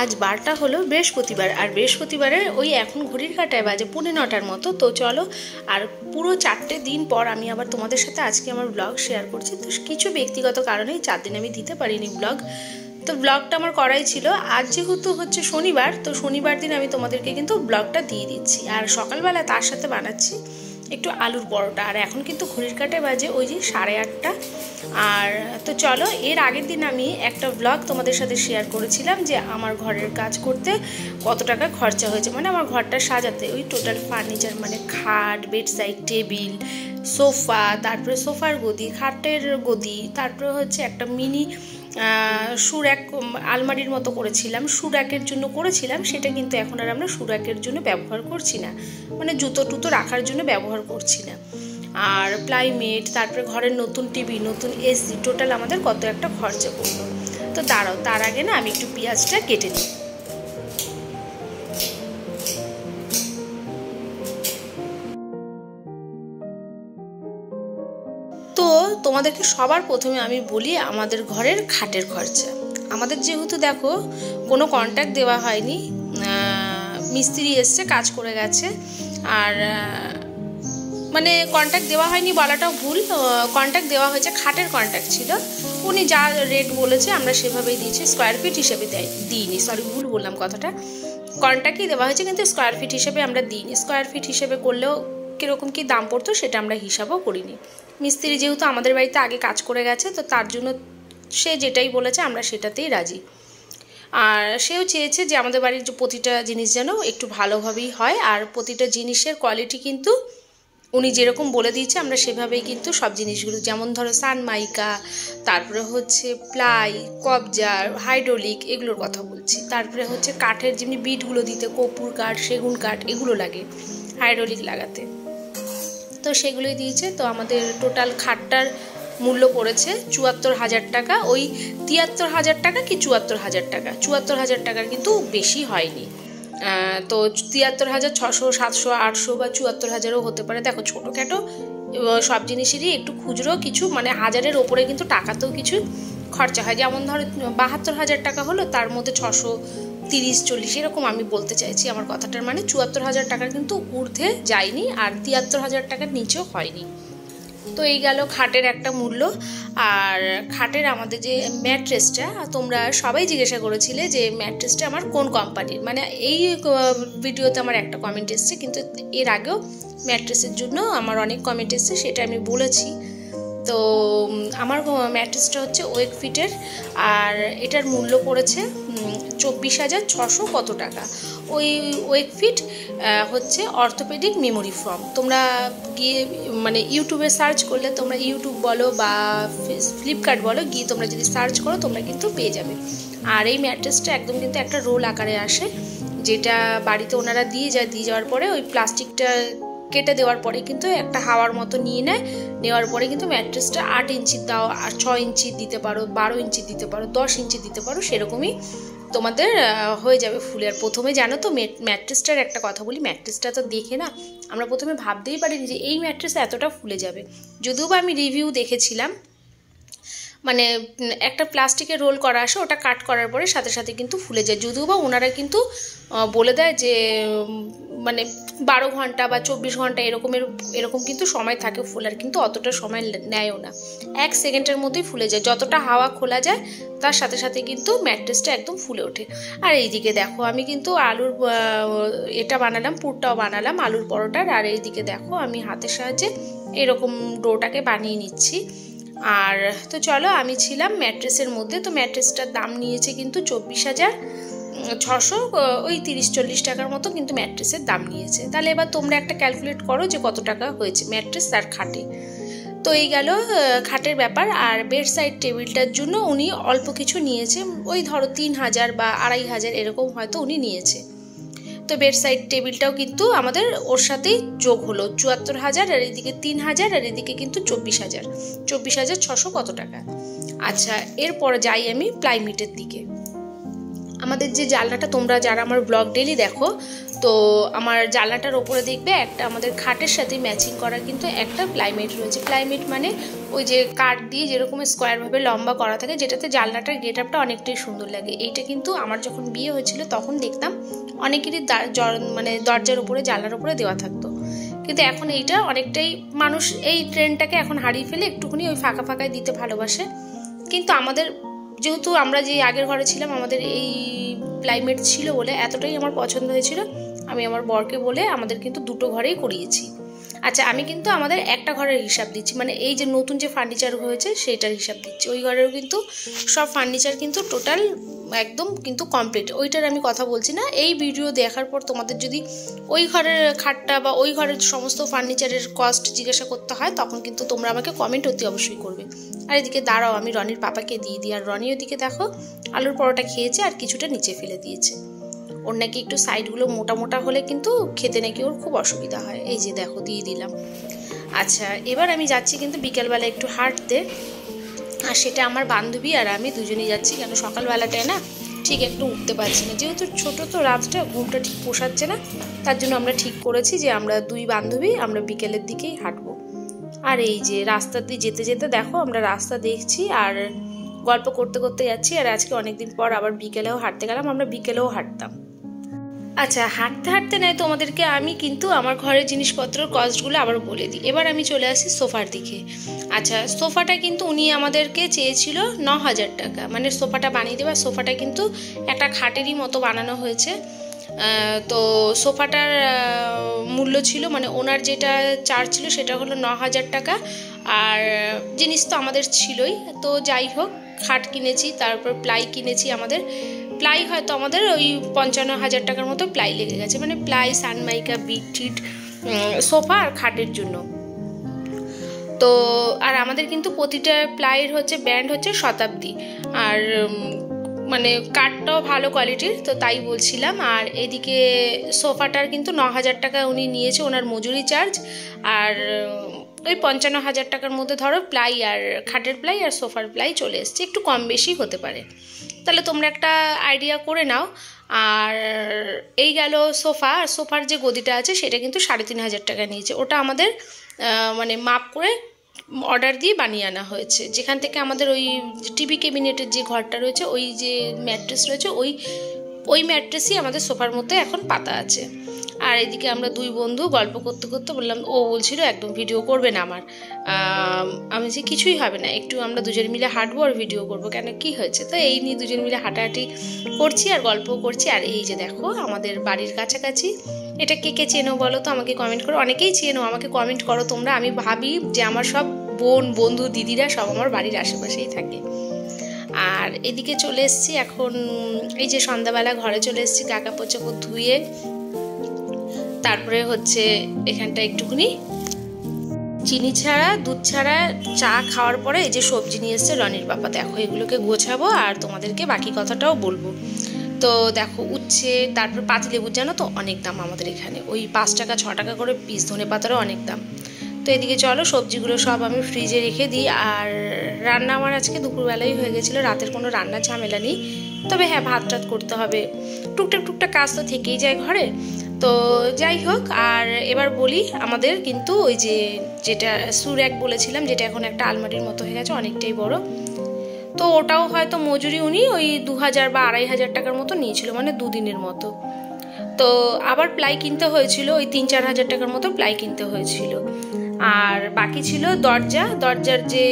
আজ বারটা হলো বৃহস্পতিবার, আর বৃহস্পতিবারে ওই এখন ঘড়ির কাঁটায় বাজে 9:45 মতো। তো চলো, আর পুরো 4টে দিন পর আমি আবার তোমাদের সাথে আজকে আমার ব্লগ শেয়ার করছি। তো কিছু ব্যক্তিগত কারণে 4 দিন আমি দিতে পারিনি ব্লগ। তো ব্লগটা আমার করাই ছিল। আজ যেহেতু হচ্ছে শনিবার, তো শনিবার দিন আমি তোমাদেরকে কিন্তু ব্লগটা দিয়ে দিচ্ছি। আর সকালবেলা তার সাথে বানাচ্ছি একটু আলুর পরোটা। আর এখন কিন্তু ঘড়ির কাঁটায় বাজে ওই যে 8:30। আর তো চলো, এর আগের দিন আমি একটা ব্লগ তোমাদের সাথে শেয়ার করেছিলাম যে আমার ঘরের কাজ করতে কত টাকা খরচা হয়েছে, মানে আমার ঘরটা সাজাতে। ওই টোটাল ফার্নিচার মানে খাট, বেডসাইড টেবিল, সোফা, তারপরে সোফার গদি, খাটের গদি, তারপরে হচ্ছে একটা মিনি সুরাক আলমারির মতো করেছিলাম, সুরাকের জন্য করেছিলাম। সেটা কিন্তু এখন আর আমরা সুরাকের জন্য ব্যবহার করছি না, মানে জুতো টুতো রাখার জন্য ব্যবহার করছি না। আর প্লাইমেট, তারপরে ঘরের নতুন টিভি, নতুন এসি, টোটাল আমাদের কত একটা খরচা পড়লো। তো দাঁড়াও, তার আগে না আমি একটু পেঁয়াজটা কেটে নিই। তো তোমাদেরকে সবার প্রথমে আমি বলি আমাদের ঘরের খাটের খরচা। আমাদের যেহেতু দেখো কোনো কন্ট্যাক্ট দেওয়া হয়নি, মিস্ত্রি এসছে, কাজ করে গেছে। আর মানে কন্ট্যাক্ট দেওয়া হয়নি বলাটাও ভুল, কন্ট্যাক্ট দেওয়া হয়েছে, খাটের কন্ট্যাক্ট ছিল। উনি যা রেট বলেছে আমরা সেভাবেই দিয়েছি, স্কোয়ার ফিট হিসেবে দিইনি, সরি ভুল বললাম কথাটা। কন্ট্যাক্টই দেওয়া হয়েছে কিন্তু স্কোয়ার ফিট হিসেবে আমরা দিইনি। স্কোয়ার ফিট হিসেবে করলেও কীরকম কী দাম পড়তো সেটা আমরা হিসাবও করিনি। মিস্ত্রি যেহেতু আমাদের বাড়িতে আগে কাজ করে গেছে, তো তার জন্য সে যেটাই বলেছে আমরা সেটাতেই রাজি। আর সেও চেয়েছে যে আমাদের বাড়ির যে প্রতিটা জিনিস যেন একটু ভালোভাবেই হয়, আর প্রতিটা জিনিসের কোয়ালিটি কিন্তু উনি যেরকম বলে দিয়েছে আমরা সেভাবেই কিন্তু সব জিনিসগুলো, যেমন ধরো সানমাইকা, তারপরে হচ্ছে প্লাই, কবজার, হাইড্রোলিক, এগুলোর কথা বলছি। তারপরে হচ্ছে কাঠের যেমনি বিটগুলো দিতে কর্পূর কাঠ, সেগুন কাঠ, এগুলো লাগে হাইড্রোলিক লাগাতে, তো সেগুলোই দিয়েছে। তো আমাদের টোটাল খাটটার মূল্য পড়েছে 74,000 টাকা। ওই 73,000 টাকা কি 74,000 টাকা, 74,000 টাকার কিন্তু বেশি হয়নি। তো 73,600, 700, 800 বা 74,000ও হতে পারে। দেখো ছোটোখাটো সব জিনিসেরই একটু খুচরো কিছু, মানে 1000-এর ওপরে কিন্তু টাকাতেও কিছু খরচা হয়। যেমন ধরো 72,000 টাকা হলো, তার মধ্যে 630-40 এরকম আমি বলতে চাইছি আমার কথাটার মানে। 74,000 টাকার কিন্তু ঊর্ধ্বে যায়নি, আর 73,000 টাকার নিচেও হয়নি। তো এই গেল খাটের একটা মূল্য। আর খাটের আমাদের যে ম্যাট্রেসটা, তোমরা সবাই জিজ্ঞাসা করেছিলে যে ম্যাট্রেসটা আমার কোন কোম্পানির, মানে এই ভিডিওতে আমার একটা কমেন্ট এসছে, কিন্তু এর আগেও ম্যাট্রেসের জন্য আমার অনেক কমেন্ট এসছে, সেটা আমি বলেছি। তো আমার ম্যাট্রেসটা হচ্ছে ওয়েকফিটের, আর এটার মূল্য পড়েছে 24,600 কত টাকা। ওই ওয়েকফিট হচ্ছে অর্থোপেডিক মেমোরি ফোম। তোমরা গিয়ে মানে ইউটিউবে সার্চ করলে, তোমরা ইউটিউব বলো বা ফ্লিপকার্ট বলো, গিয়ে তোমরা যদি সার্চ করো তোমরা কিন্তু পেয়ে যাবে। আর এই ম্যাট্রেসটা একদম কিন্তু একটা রোল আকারে আসে, যেটা বাড়িতে ওনারা দিয়ে যাওয়ার পরে ওই প্লাস্টিকটা কেটে দেওয়ার পরে কিন্তু একটা হাওয়ার মতো নিয়ে নেওয়ার পরে কিন্তু ম্যাট্রেসটা 8 ইঞ্চি দাও, আর 6 ইঞ্চি দিতে পারো, 12 ইঞ্চি দিতে পারো, 10 ইঞ্চি দিতে পারো, সেরকমই তোমাদের হয়ে যাবে ফুলে। আর প্রথমে জানো তো ম্যাট্রেসটার একটা কথা বলি, ম্যাট্রেসটা তো দেখে না আমরা প্রথমে ভাবতেই পারিনি যে এই ম্যাট্রেস এতটা ফুলে যাবে। যদিও বা আমি রিভিউ দেখেছিলাম, মানে একটা প্লাস্টিকের রোল করা আসে, ওটা কাট করার পরে সাথে সাথে কিন্তু ফুলে যায়। যদিও বা ওনারা কিন্তু বলে দেয় যে মানে 12 ঘন্টা বা 24 ঘন্টা এরকম কিন্তু সময় থাকে ফুলার, কিন্তু অতটা সময় নেয়ও না, 1 সেকেন্ডের মধ্যেই ফুলে যায়। যতটা হাওয়া খোলা যায় তার সাথে সাথে কিন্তু ম্যাট্রেসটা একদম ফুলে ওঠে। আর এইদিকে দেখো আমি কিন্তু আলুর এটা বানালাম, পুরটাও বানালাম আলুর পরোটার। আর এইদিকে দেখো আমি হাতের সাহায্যে এরকম ডোটাকে বানিয়ে নিচ্ছি। আর তো চলো, আমি ছিলাম ম্যাট্রেসের মধ্যে। তো ম্যাট্রেসটার দাম নিয়েছে কিন্তু 24,600, ওই 30-40 টাকার মতো কিন্তু ম্যাট্রেসের দাম নিয়েছে। তাহলে এবার তোমরা একটা ক্যালকুলেট করো যে কত টাকা হয়েছে ম্যাট্রেস আর খাটে। তো এই গেল খাটের ব্যাপার। আর বেড সাইড টেবিলটার জন্য উনি অল্প কিছু নিয়েছে, ওই ধরো 3,000 বা 2,500 এরকম হয়তো উনি নিয়েছে। তো বেড সাইড টেবিলটাও কিন্তু আমাদের ওর সাথেই যোগ হলো 74,000, আর এদিকে 3,000, আর এদিকে কিন্তু 24,600 কত টাকা। আচ্ছা, এরপরে যাই আমি প্লাইমিটের দিকে। আমাদের যে জানলাটা, তোমরা যারা আমার ব্লগ ডেলি দেখো তো আমার জানলাটার ওপরে দেখবে একটা আমাদের খাটের সাথে ম্যাচিং করা কিন্তু একটা প্লাইমেট রয়েছে। প্লাইমেট মানে ওই যে কাঠ দিয়ে যেরকম স্কোয়ারভাবে লম্বা করা থাকে, যেটাতে জানলাটার গেট আপটা অনেকটাই সুন্দর লাগে। এইটা কিন্তু আমার যখন বিয়ে হয়েছিল তখন দেখতাম অনেকেরই মানে দরজার উপরে জানলার উপরে দেওয়া থাকতো, কিন্তু এখন এইটা অনেকটাই মানুষ এই ট্রেন্ডটাকে এখন হারিয়ে ফেলে, একটুখানি ওই ফাঁকা ফাঁকায় দিতে ভালোবাসে। কিন্তু আমাদের যেহেতু আমরা যে আগের ঘরে ছিলাম আমাদের এই প্লাইমেট ছিল বলে এতটাই আমার পছন্দ হয়েছিল, আমি আমার বরকে বলে আমাদের কিন্তু দুটো ঘরেই করিয়েছি। আচ্ছা, আমি কিন্তু আমাদের একটা ঘরের হিসাব দিচ্ছি, মানে এই যে নতুন যে ফার্নিচার হয়েছে সেইটার হিসাব দিচ্ছি। ওই ঘরেও কিন্তু সব ফার্নিচার কিন্তু টোটাল একদম কিন্তু কমপ্লিট, ওইটার আমি কথা বলছি না। এই ভিডিও দেখার পর তোমাদের যদি ওই ঘরের খাটটা বা ওই ঘরের সমস্ত ফার্নিচারের কস্ট জিজ্ঞাসা করতে হয় তখন কিন্তু তোমরা আমাকে কমেন্ট অতি অবশ্যই করবে। আর এদিকে দাঁড়াও আমি রনির পাপাকে দিয়ে দিই। আর রনি ওদিকে দেখো আলুর পরোটা খেয়েছে আর কিছুটা নিচে ফেলে দিয়েছে। ওর নাকি একটু সাইডগুলো মোটা মোটা হলে কিন্তু খেতে নাকি ওর খুব অসুবিধা হয়। এই যে দেখো দিয়ে দিলাম। আচ্ছা, এবার আমি যাচ্ছি কিন্তু বিকেলবেলা একটু হাঁটতে, আর সেটা আমার বান্ধবী আর আমি দুজনেই যাচ্ছি। কেন সকালবেলাটায় না ঠিক একটু উঠতে পারছি না, যেহেতু ছোটো তো রাতটা ঘুমটা ঠিক পোষাচ্ছে না, তার জন্য আমরা ঠিক করেছি যে আমরা দুই বান্ধবী আমরা বিকেলের দিকেই হাঁটবো। আর এই যে রাস্তা দিয়ে যেতে যেতে দেখো আমরা রাস্তা দেখছি আর গল্প করতে করতে যাচ্ছি। আর আজকে অনেকদিন পর আবার বিকেলেও হাঁটতে গেলাম, আমরা বিকেলেও হাঁটতাম। আচ্ছা, হাঁটতে হাঁটতে নেয় তোমাদেরকে আমি কিন্তু আমার ঘরের জিনিসপত্রের কস্টগুলো আবার বলে দিই। এবার আমি চলে আসি সোফার দিকে। আচ্ছা, সোফাটা কিন্তু উনি আমাদেরকে চেয়েছিল 9,000 টাকা, মানে সোফাটা বানিয়ে দেবে। সোফাটা কিন্তু একটা খাটেরই মতো বানানো হয়েছে। তো সোফাটার মূল্য ছিল, মানে ওনার যেটা চার্জ ছিল সেটা হলো 9,000 টাকা। আর জিনিস তো আমাদের ছিলই, তো যাই হোক খাট কিনেছি, তারপর প্লাই কিনেছি। আমাদের প্লাই হয়তো আমাদের ওই 55,000 টাকার মতো প্লাই লেগে গেছে, মানে প্লাই, সানমাইকা, বিট টিট, সোফা আর খাটের জন্য। তো আর আমাদের কিন্তু প্রতিটা প্লাইয়ের হচ্ছে ব্র্যান্ড হচ্ছে শতাব্দী, আর মানে কাঠটাও ভালো কোয়ালিটির, তো তাই বলছিলাম। আর এদিকে সোফাটার কিন্তু 9,000 টাকা উনি নিয়েছে ওনার মজুরি চার্জ, আর ওই 55,000 টাকার মধ্যে ধরো প্লাই আর খাটের প্লাই আর সোফার প্লাই চলে এসছে, একটু কম বেশি হতে পারে, তাহলে তোমরা একটা আইডিয়া করে নাও। আর এই গেল সোফা। আর সোফার যে গদিটা আছে সেটা কিন্তু 3,500 টাকা নিয়েছে, ওটা আমাদের মানে মাপ করে অর্ডার দিয়ে বানিয়ে আনা হয়েছে, যেখান থেকে আমাদের ওই টিভি ক্যাবিনেটের যে ঘরটা রয়েছে, ওই যে ম্যাট্রেস রয়েছে, ওই ম্যাট্রেসই আমাদের সোফার মধ্যে এখন পাতা আছে। আর এদিকে আমরা দুই বন্ধু গল্প করতে করতে বললাম, ও বলছিল একদম ভিডিও করবে না আমার, আমি যে কিছুই হবে না, একটু আমরা দুজন মিলে হাঁটবো আর ভিডিও করবো, কেন কি হয়েছে। তো এই নিয়ে দুজন মিলে হাঁটাহাঁটি করছি আর গল্প করছি। আর এই যে দেখো আমাদের বাড়ির কাছাকাছি, এটা কে কে চেনো বলো তো, আমাকে কমেন্ট করো। অনেকেই চেনো, আমাকে কমেন্ট করো তোমরা। আমি ভাবি যে আমার সব বন্ধু দিদিরা সব আমার বাড়ির আশেপাশেই থাকে। আর এদিকে চলে এসেছি এখন, এই যে সন্ধ্যাবেলা ঘরে চলে এসেছি, কাকা পোচাপড় ধুয়ে তারপরে হচ্ছে এখানটা একটুখানি চিনি ছাড়া দুধ ছাড়া চা খাওয়ার পরে এই যে সবজি নিয়ে এসছে রনির বাবা, দেখো এগুলোকে গোছাবো আর তোমাদেরকে বাকি কথাটাও বলবো। তো দেখো উচ্ছে, তারপর পাতিলেবুর জানো তো অনেক দাম আমাদের এখানে, ওই 5 টাকা 6 টাকা করে পিস, ধনে পাতারও অনেক দাম। তো এদিকে চলো সবজিগুলো সব আমি ফ্রিজে রেখে দিই। আর রান্না আমার আজকে দুপুরবেলাই হয়ে গেছিলো, রাতের কোনো রান্না ঝামেলা নেই। তবে হ্যাঁ ভাত টাত করতে হবে, টুকটাক কাজ তো থেকেই যায় ঘরে। তো যাই হোক, আর এবার বলি আমাদের কিন্তু ওই যেটা সুরেক বলেছিলাম, যেটা এখন একটা আলমারির মতো হয়ে গেছে অনেকটাই বড়, তো ওটাও হয়তো মজুরি উনি ওই 2,000 বা 2,500 টাকার মতো নিয়েছিল, মানে দুদিনের মতো। তো আবার প্লাই কিনতে হয়েছিল, ওই 3-4 হাজার টাকার মতো প্লাই কিনতে হয়েছিল। আর বাকি ছিল দরজার যে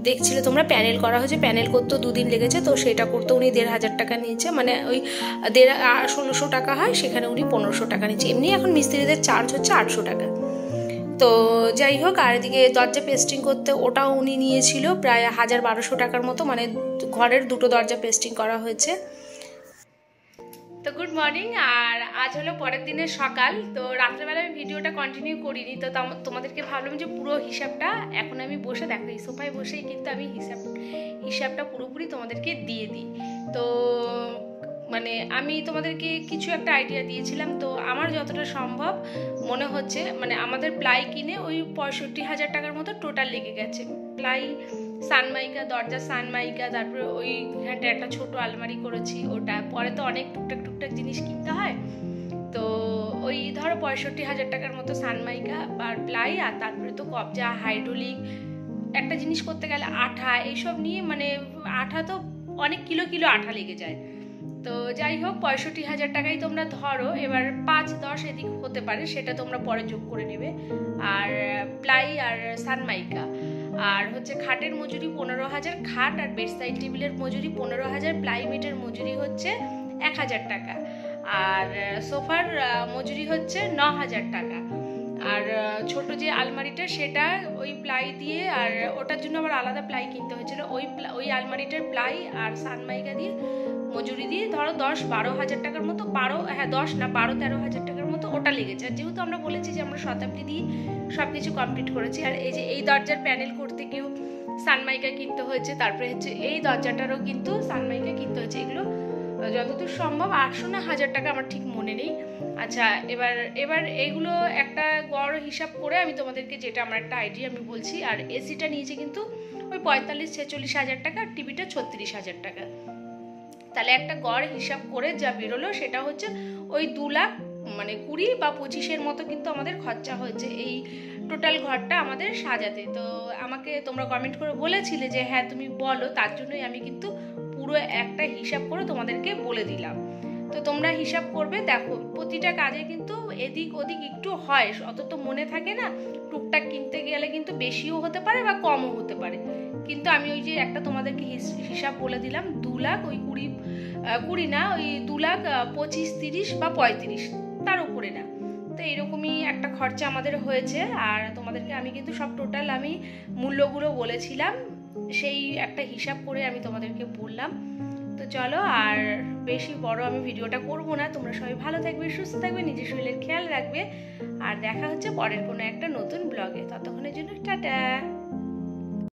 দেখছিলে তোমরা প্যানেল করা হয়েছে, প্যানেল করতেও 2 দিন লেগেছে, তো সেটা করতে উনি 1,500 টাকা নিয়েছে, মানে ওই 1,500-1,600 টাকা হয়, সেখানে উনি 1,500 টাকা নিয়েছে। এমনি এখন মিস্ত্রিদের চার্জ হচ্ছে 800 টাকা। তো যাই হোক, আর এদিকে দরজা পেস্টিং করতে ওটাও উনি নিয়েছিল প্রায় 1,000-1,200 টাকার মতো, মানে ঘরের 2টো দরজা পেস্টিং করা হয়েছে। তো গুড মর্নিং, আর আজ হলো পরের দিনের সকাল। তো রাত্রেবেলা আমি ভিডিওটা কন্টিনিউ করিনি, তো তোমাদেরকে ভাবলাম যে পুরো হিসাবটা এখন আমি বসে দেখো এই সোফায় বসেই কিন্তু আমি হিসাবটা পুরোপুরি তোমাদেরকে দিয়ে দিই। তো মানে আমি তোমাদেরকে কিছু একটা আইডিয়া দিয়েছিলাম, তো আমার যতটা সম্ভব মনে হচ্ছে, মানে আমাদের প্লাই কিনে ওই 65,000 টাকার মতো টোটাল লেগে গেছে। প্লাই, সানমাইকা, দরজা সানমাইকা, তারপরে ওইখানটা একটা ছোট আলমারি করেছি, ওটা পরে তো অনেক টুকটাক জিনিস কিনতে হয়, তো ওই ধরো 65,000 টাকার মতো সানমাইকা আর প্লাই, আর তারপরে তো কবজা, হাইড্রোলিক, একটা জিনিস করতে গেলে আঠা, এইসব নিয়ে মানে আঠা তো অনেক কিলো কিলো আঠা লেগে যায়। তো যাই হোক 65,000 টাকাই তোমরা ধরো, এবার 5-10 এদিক হতে পারে, সেটা তোমরা পরে যোগ করে নেবে। আর প্লাই আর সানমাইকা আর হচ্ছে খাটের মজুরি 15,000, খাট আর বেড সাইড টেবিলের মজুরি 15,000, প্লাইমেটের মজুরি হচ্ছে 1,000 টাকা, আর সোফার মজুরি হচ্ছে 9,000 টাকা। আর ছোট যে আলমারিটা সেটা ওই প্লাই দিয়ে, আর ওটার জন্য আবার আলাদা প্লাই কিনতে হয়েছিল, ওই আলমারিটার প্লাই আর সানমাইকা দিয়ে মজুরি দিয়ে ধরো 10-12,000 টাকার মতো, 12-13,000 টাকার মতো ওটা লেগেছে। আর যেহেতু আমরা বলেছি যে আমরা শতাব্দী দিয়ে সব কিছু কমপ্লিট করেছি, আর এই যে এই দরজার প্যানেল করতে গিয়েও সানমাইকা কিনতে হয়েছে, তারপরে হচ্ছে এই দরজাটারও কিন্তু সানমাইকা কিনতে হয়েছে। এগুলো যতদূর সম্ভব 800 না 1000 টাকা, আমার ঠিক মনে নেই। আচ্ছা, এবার এইগুলো একটা গড় হিসাব করে আমি তোমাদেরকে, যেটা আমার একটা আইডিয়া আমি বলছি। আর এসিটা নিয়েছে কিন্তু ওই 45-46,000 টাকা, আর টিভিটা 36,000 টাকা। তাহলে একটা গড় হিসাব করে যা বেরোলো সেটা হচ্ছে ওই 2,20,000 বা 25-এর মতো কিন্তু আমাদের খরচা হয়েছে এই টোটাল ঘরটা আমাদের সাজাতে। তো আমাকে তোমরা কমেন্ট করে বলেছিলে যে হ্যাঁ তুমি বলো, তার জন্যই আমি কিন্তু পুরো একটা হিসাব করে তোমাদেরকে বলে দিলাম। তো তোমরা হিসাব করবে। দেখো প্রতিটা কাজে কিন্তু এদিক ওদিক একটু হয়, অত তো মনে থাকে না, টুকটাক কিনতে গেলে কিন্তু বেশিও হতে পারে বা কমও হতে পারে। কিন্তু আমি ওই যে একটা তোমাদেরকে হিসাব বলে দিলাম, 2,00,000 ওই 20 না, ওই 2,25,000, 30 বা 35, তার উপরে না। তো এরকমই একটা খরচা আমাদের হয়েছে। আর তোমাদেরকে আমি কিন্তু সব টোটাল আমি মূল্যগুলো বলেছিলাম, সেই একটা হিসাব করে আমি তোমাদেরকে বললাম। তো চলো, আর বেশি বড় আমি ভিডিওটা করব না। তোমরা সবাই ভালো থাকবে, সুস্থ থাকবে, নিজের শরীরের খেয়াল রাখবে, আর দেখা হচ্ছে পরের কোনো একটা নতুন ব্লগে। ততক্ষণের জন্য টাটা।